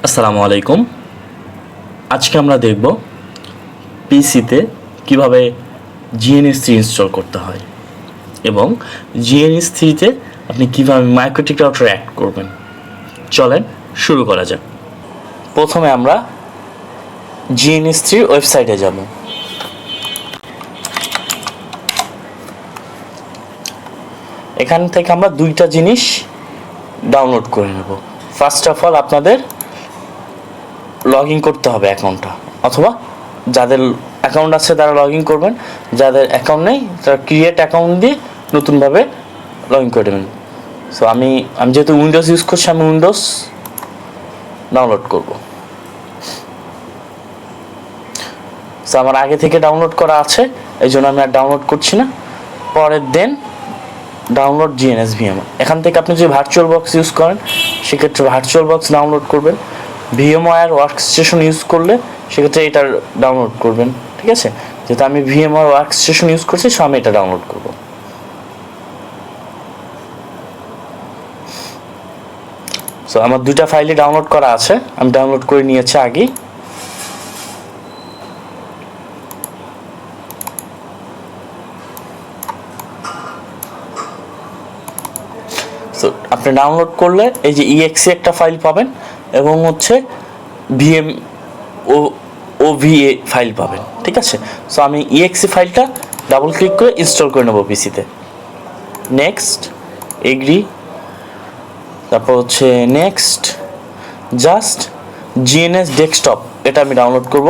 আসসালামু আলাইকুম। আজকে আমরা দেখব পিসিতে কিভাবে GNS3 ইনস্টল করতে হয় এবং GNS3-তে আপনি কিভাবে মাইক্রোটিক রাউটার অ্যাড করবেন। চলেন শুরু করা যাক। প্রথমে আমরা GNS3 ওয়েবসাইটে যাব। এখান থেকে আমরা দুইটা জিনিস ডাউনলোড করে নেব। ফার্স্ট অফ অল আপনাদের লগ ইন করতে হবে অ্যাকাউন্টটা, অথবা যাদের অ্যাকাউন্ট আছে তারা লগ ইন করবেন, যাদের অ্যাকাউন্ট নেই তারা ক্রিয়েট অ্যাকাউন্ট দিয়ে নতুনভাবে লগ ইন করে দেবেন। সো আমি যেহেতু উইন্ডোজ ইউজ করছি, আমি উইন্ডোজ ডাউনলোড করব। সো আমার আগে থেকে ডাউনলোড করা আছে, এই জন্য আমি আর ডাউনলোড করছি না। পরের দেন ডাউনলোড GNSVM। এখান থেকে আপনি যদি ভার্চুয়াল বক্স ইউজ করেন সেক্ষেত্রে ভার্চুয়াল বক্স ডাউনলোড করবেন। VMware ওয়ার্কস্টেশন ইউজ করলে সেক্ষেত্রে এটা ডাউনলোড করবেন, ঠিক আছে? যেহেতু আমি VMware ওয়ার্কস্টেশন ইউজ করছি, সো আমি এটা ডাউনলোড করব। সো আমার দুইটা ফাইলই ডাউনলোড করা আছে, আমি ডাউনলোড করে নিয়েছি আগেই। সো আপনি ডাউনলোড করলে এই যে EXE একটা ফাইল পাবেন এবং হচ্ছে OVA ফাইল পাবেন, ঠিক আছে? সো আমি EXE ফাইলটা ডাবল ক্লিক করে ইনস্টল করে নেব পিসিতে। নেক্সট, এগ্রি, তারপর হচ্ছে নেক্সট, জাস্ট GNS ডেস্কটপ এটা আমি ডাউনলোড করব।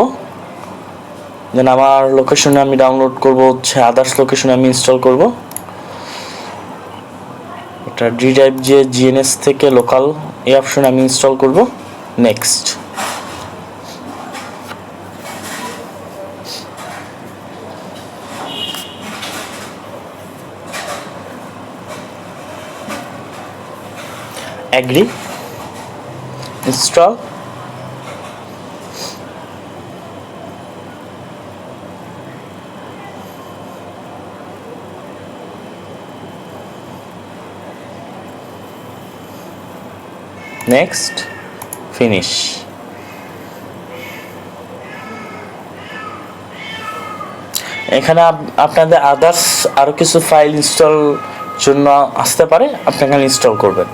দেন আমার লোকেশনে আমি ডাউনলোড করব হচ্ছে আদার্স লোকেশনে আমি ইনস্টল করব। এটা ডি ড্রাইভ যে GNS থেকে লোকাল এই অপশনে আমি ইনস্টল করব। Next, agree, install, next, finish. এখানে আপনাদের আদার্স আরও কিছু ফাইল ইনস্টল জন্য আসতে পারে, আপনি এখানে ইনস্টল করবেন।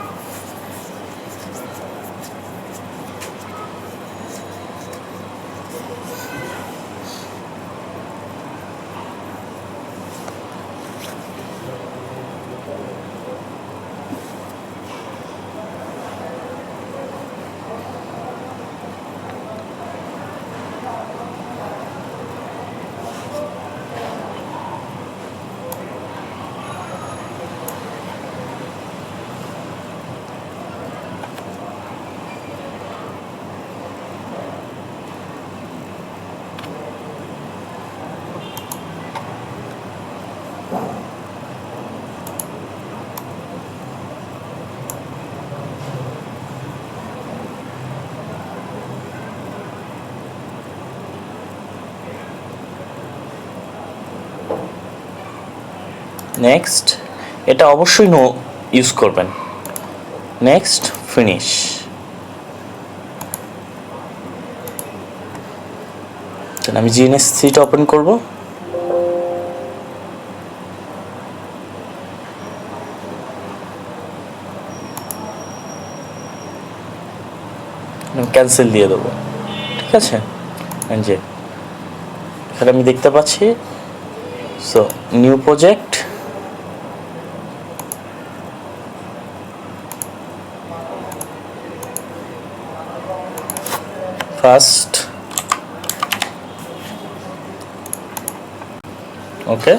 নেক্সট, এটা অবশ্যই নো ইউজ করবেন। Next, finish. আমি GNS3টা ওপেন করব। ক্যান্সেল দিয়ে দেবো, ঠিক আছে? যে এখানে আমি দেখতে পাচ্ছি, সো নিউ প্রজেক্ট, ফার্স্ট, ওকে।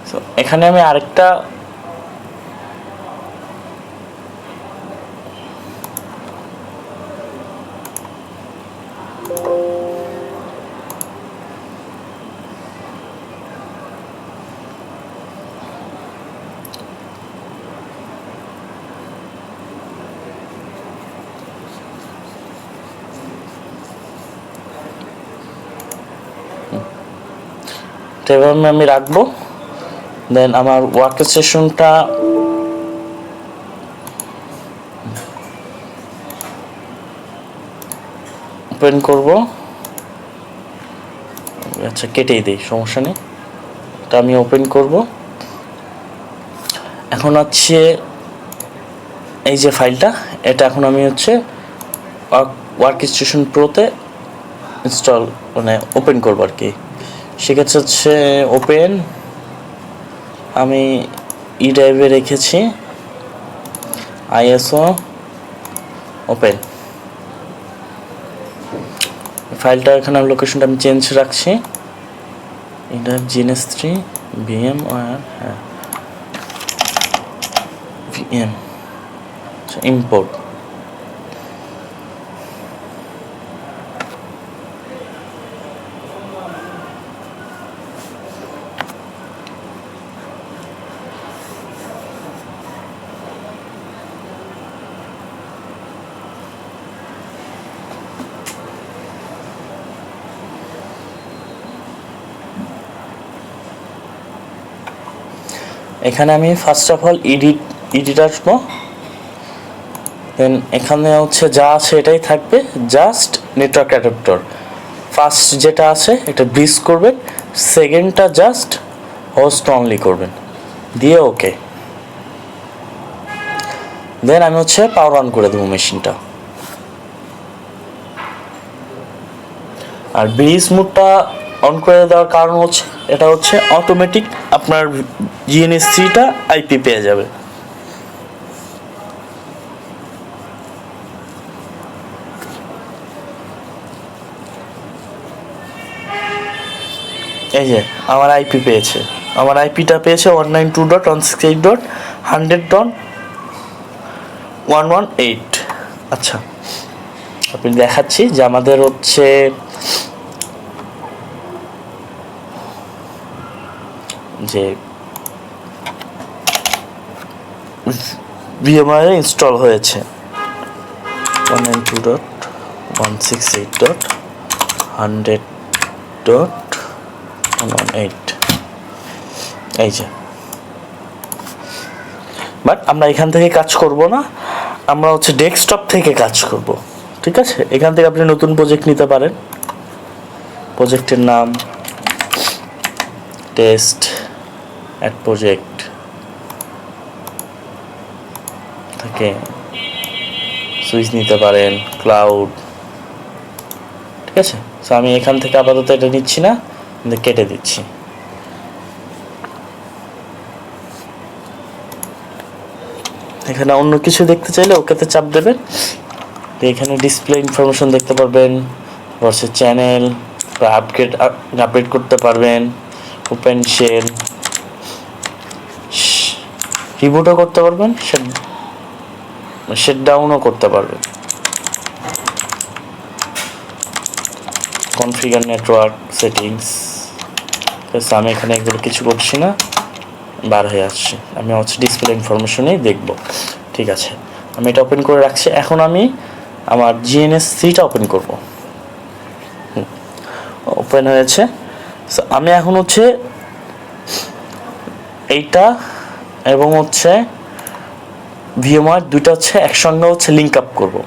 সো এখানে আমি আরেকটা এভাবে আমি রাখবো। দেন আমার ওয়ার্ক স্টেশনটা ওপেন করব। আচ্ছা কেটেই দিই, সমস্যা নেই। এটা আমি ওপেন করব। এখন হচ্ছে এই যে ফাইলটা, এটা এখন আমি হচ্ছে ওয়ার্কস্টেশন প্রোতে ইনস্টল মানে ওপেন করবো আর কি। সেক্ষেত্রে হচ্ছে ওপেন, আমি ই ড্রাইভে রেখেছি আইএসও ওপেন। ফাইলটা এখানে লোকেশনটা আমি চেঞ্জ রাখছি, এটা GNS3 VM হ্যাঁ VM ইম্পোর্ট। এখানে আমি ফার্স্ট অফ অল এডিট আসবো, দেন এখানে হচ্ছে যা আছে এটাই থাকবে, জাস্ট নেটওয়ার্ক অ্যাডাপ্টার। ফার্স্ট যেটা আছে এটা ব্রিজ করবেন, সেকেন্ডটা জাস্ট হোস্ট অনলি করবেন, দিয়ে ওকে। দেন আমি হচ্ছে পাওয়ার অন করে দেবো মেশিনটা। আর ব্রিজ মোডটা অন করে দেওয়ার কারণ হচ্ছে এটা হচ্ছে অটোমেটিক আপনার GNS3টা আইপি পেয়ে যাবে। এই যে আমার আইপি পেয়েছে, আমার আইপিটা পেয়েছে 192.168.100.118। আচ্ছা আপনি দেখাচ্ছি যে আমাদের হচ্ছে যে VMware ইনস্টল হয়েছে 192.168.100.118। এই যে, বাট আমরা এখান থেকে কাজ করব না, আমরা হচ্ছে ডেস্কটপ থেকে কাজ করব। ঠিক আছে, এখান থেকে আপনি নতুন প্রজেক্ট নিতে পারেন। প্রজেক্টের নাম টেস্ট অ্যাড প্রজেক্ট থেকে সুইচ নিতে পারেন, ক্লাউড। ঠিক আছে, সো আমি এখান থেকে আপাতত এটা নিচ্ছি না, কিন্তু কেটে দিচ্ছি। এখানে অন্য কিছু দেখতে চাইলে ওকেতে চাপ দেবেন, এখানে ডিসপ্লে ইনফরমেশন দেখতে পারবেন, ভার্সেস চ্যানেল আপডেট করতে পারবেন, ওপেন শেল, রিবুটও করতে পারবেন, শেট ডাউনও করতে পারবেন, কনফিগার নেটওয়ার্ক সেটিংস। আমি এখানে এগুলো কিছু করছি না, বার হয়ে আসছে। আমি হচ্ছে ডিসপ্লে ইনফরমেশনেই দেখব। ঠিক আছে, আমি এটা ওপেন করে রাখছি। এখন আমি আমার GNS3টা ওপেন করব। ওপেন হয়েছে। আমি এখন হচ্ছে এইটা এবং হচ্ছে VMware দুইটা হচ্ছে একসঙ্গে হচ্ছে লিঙ্ক আপ করবো।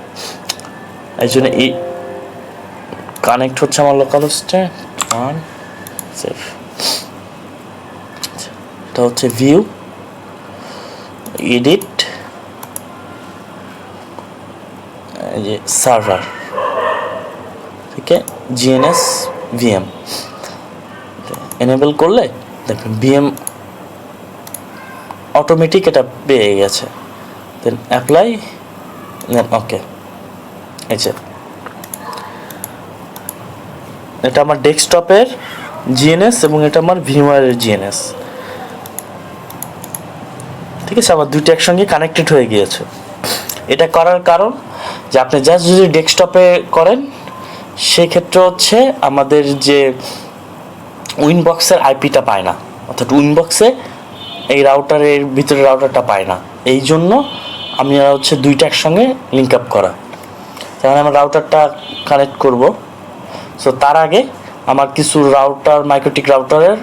এই জন্য এই কানেক্ট হচ্ছে আমার লোকাল হোস্টে সেভ। এটা হচ্ছে ভিউ, এডিট, এই যে সার্ভার থেকে GNS VM এনেবল করলে দেখবেন VM অটোমেটিক এটা পেয়ে গেছে। দেন অ্যাপ্লাই, দেন ওকে। এই যে এটা আমার ডেস্কটপের GNS এবং এটা আমার VMware GNS। ঠিক আছে, আমার দুইটা একসঙ্গে কানেক্টেড হয়ে গিয়েছে। এটা করার কারণ যে আপনি জাস্ট যদি ডেস্কটপে করেন সেক্ষেত্রে হচ্ছে আমাদের যে উইনবক্সের আইপিটা পায় না, অর্থাৎ উইনবক্সে এই রাউটারের ভিতরে রাউটারটা পায় না। এই জন্য আমি হচ্ছে দুইটা একসঙ্গে লিঙ্ক আপ করা। তাহলে আমার রাউটারটা কানেক্ট করব। সো তার আগে আমার কিছু রাউটার, মাইক্রোটিক রাউটারের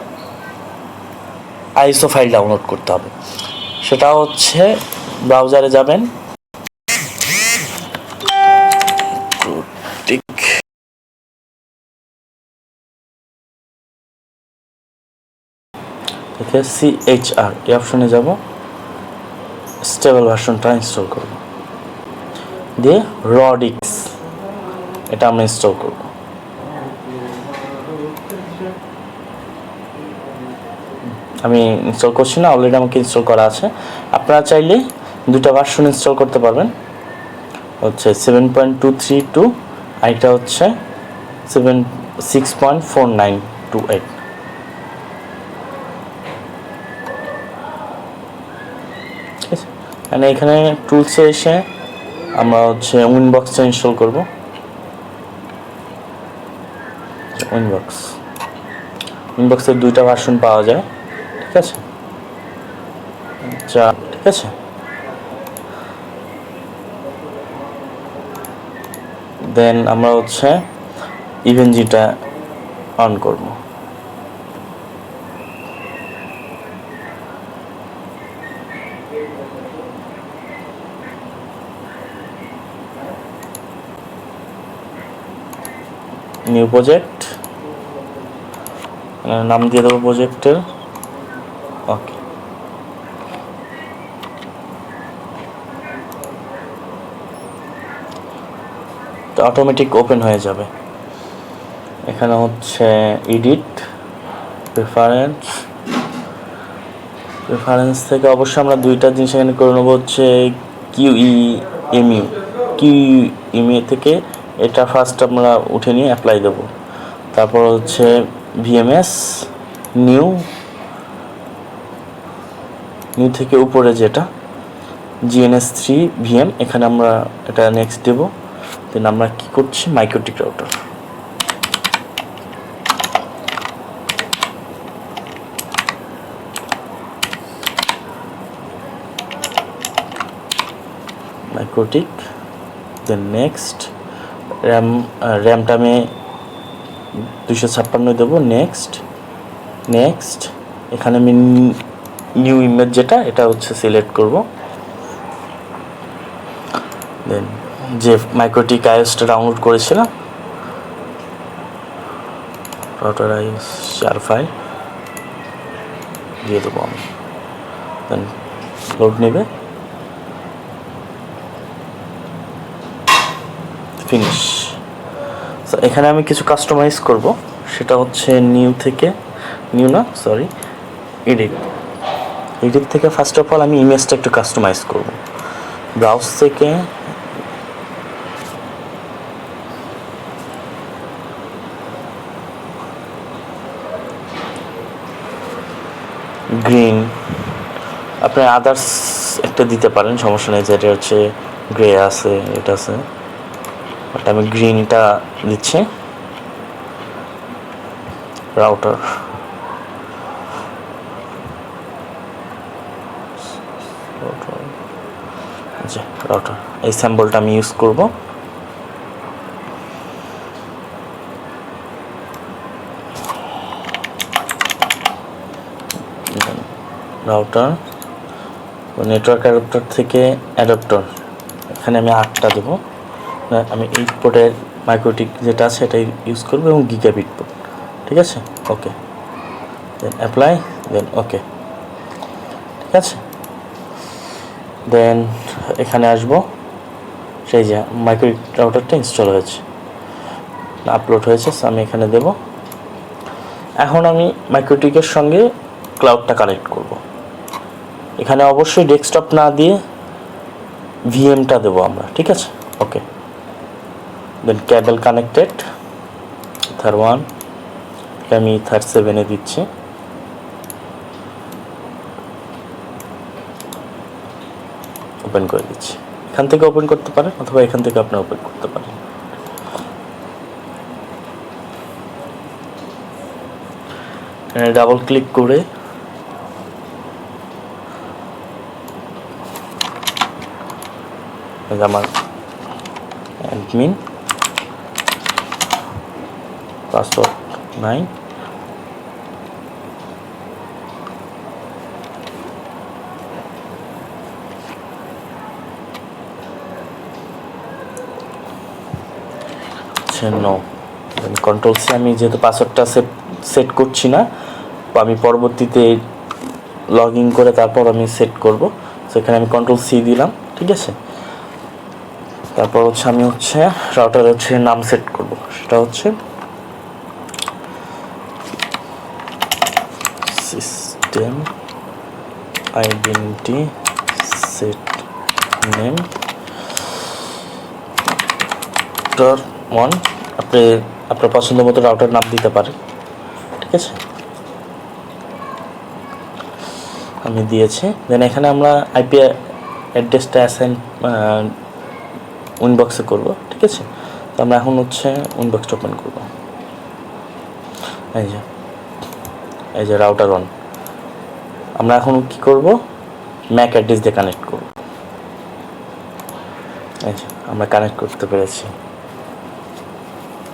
আইএসও ফাইল ডাউনলোড করতে হবে। সেটা হচ্ছে ব্রাউজারে যাবেন, ওকে CHR এই অপশনে যাব, স্টেবল ভার্সনটা ইনস্টল করব, দিয়ে রডিক্স এটা আমরা ইনস্টল করব। আমি ইনস্টল করছি না, অলরেডি আমাকে ইনস্টল করা আছে। আপনারা চাইলে দুটা ভার্সন ইনস্টল করতে পারবেন, হচ্ছে 7.232, আরেকটা হচ্ছে 6.4928। ঠিক আছে, মানে এখানে টুলসে এসে আমরা হচ্ছে উইনবক্সটা ইনস্টল করব। উইনবক্সের দুইটা ভার্সন পাওয়া যায়, ঠিক আছে। আচ্ছা, ঠিক আছে, দেন আমরা হচ্ছে ইভেনজিটা অন করব। নিউ প্রজেক্ট, নাম দিয়ে দেবো প্রজেক্টের, ওকে। তো অটোমেটিক ওপেন হয়ে যাবে। এখানে হচ্ছে এডিট, প্রেফারেন্স থেকে অবশ্যই আমরা দুইটা জিনিস এখানে করে নেবো, হচ্ছে কিউইএমইউ থেকে এটা ফার্স্ট আমরা উঠে নিয়ে অ্যাপ্লাই দেবো। তারপর হচ্ছে ভিএমএস নিউ থেকে উপরে যেটা GNS3 VM, এখানে আমরা এটা নেক্সট দেবো। দেন আমরা কি করছি, মাইক্রোটিক রাউটার, দেন নেক্সট র্যামটা আমি 256 দেবো। নেক্সট এখানে আমি নিউ ইমেজ যেটা এটা হচ্ছে সিলেক্ট করব। দেন যে মাইক্রোটিক আইওসটা ডাউনলোড করেছিলাম, রাউটার আইওস 4 ফাইল দিয়ে দেবো আমি। দেন লোড নেবে, ফিনিশ। সো এখানে আমি কিছু কাস্টমাইজ করব, সেটা হচ্ছে এডিট থেকে ফার্স্ট অফ অল আমি ইমেজটা একটু কাস্টমাইজ করব। ব্রাউজ থেকে গ্রিন, আপনি আদার্স একটা দিতে পারেন, সমস্যা নেই। যেটা হচ্ছে গ্রে আছে, এটা আছে, বাট আমি গ্রিনটা দিচ্ছি। রাউটার এই স্যাম্পলটা আমি ইউজ করব। রাউটার নেটওয়ার্ক অ্যাডাপ্টার থেকে অ্যাডাপ্টার, এখানে আমি 8টা দেবো। আমি 8 পোর্টের মাইক্রোটিক যেটা আছে এটাই ইউজ করবো, এবং গিগাবিট পোর্ট, ঠিক আছে। ওকে, দেন অ্যাপ্লাই, দেন ওকে, ঠিক আছে। দেন এখানে আসবো, সেই যে মাইক্রোটিক রাউটারটা ইনস্টল হয়েছে, আপলোড হয়েছে, আমি এখানে দেব। এখন আমি মাইক্রোটিকের সঙ্গে ক্লাউডটা কানেক্ট করব। এখানে অবশ্যই ডেস্কটপ না দিয়ে ভিএমটা দেবো আমরা, ঠিক আছে। ওকে, দেন কেবল কানেক্টেড Ether1, আমি Ether7 দিচ্ছি। ওপেন করে দিচ্ছি, এখান থেকে ওপেন করতে পারেন অথবা এখান থেকে আপনি ওপেন করতে পারেন। ডাবল ক্লিক করে আমার admin password 9, no. Control C, আমি যেহেতু পাসওয়ার্ডটা সেট করছি না, আমি পরবর্তীতে লগ ইন করে তারপর আমি সেট করব। সেখানে আমি কন্ট্রোল সি দিলাম, ঠিক আছে। তারপর হচ্ছে আমি রাউটার নাম সেট করব, সেটা হচ্ছে system identity set name router 1। আপনি আপনার পছন্দ মতো রাউটার নাম দিতে পারেন, ঠিক আছে। আমি দিয়েছি। দেন এখানে আমরা আইপি অ্যাড্রেসটা অ্যাসাইন উইনবক্সে করব, ঠিক আছে। তো আমরা এখন উইনবক্সটা ওপেন করব। এই যে রাউটার 1। আমরা এখন কি করব, ম্যাক অ্যাড্রেস দিয়ে কানেক্ট করব। এই যে আমরা কানেক্ট করতে পেরেছি।